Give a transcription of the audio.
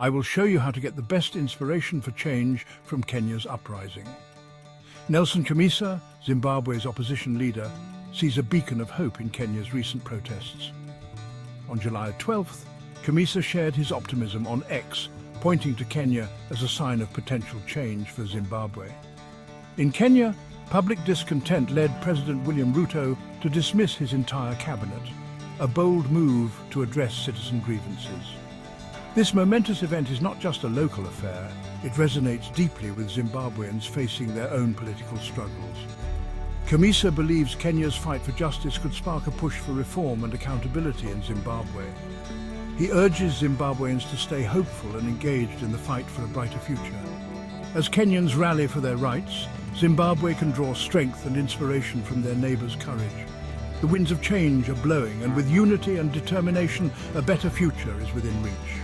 I will show you how to get the best inspiration for change from Kenya's uprising. Nelson Chamisa, Zimbabwe's opposition leader, sees a beacon of hope in Kenya's recent protests. On July 12th, Chamisa shared his optimism on X, pointing to Kenya as a sign of potential change for Zimbabwe. In Kenya, public discontent led President William Ruto to dismiss his entire cabinet, a bold move to address citizen grievances. This momentous event is not just a local affair, it resonates deeply with Zimbabweans facing their own political struggles. Chamisa believes Kenya's fight for justice could spark a push for reform and accountability in Zimbabwe. He urges Zimbabweans to stay hopeful and engaged in the fight for a brighter future. As Kenyans rally for their rights, Zimbabwe can draw strength and inspiration from their neighbours' courage. The winds of change are blowing, and with unity and determination, a better future is within reach.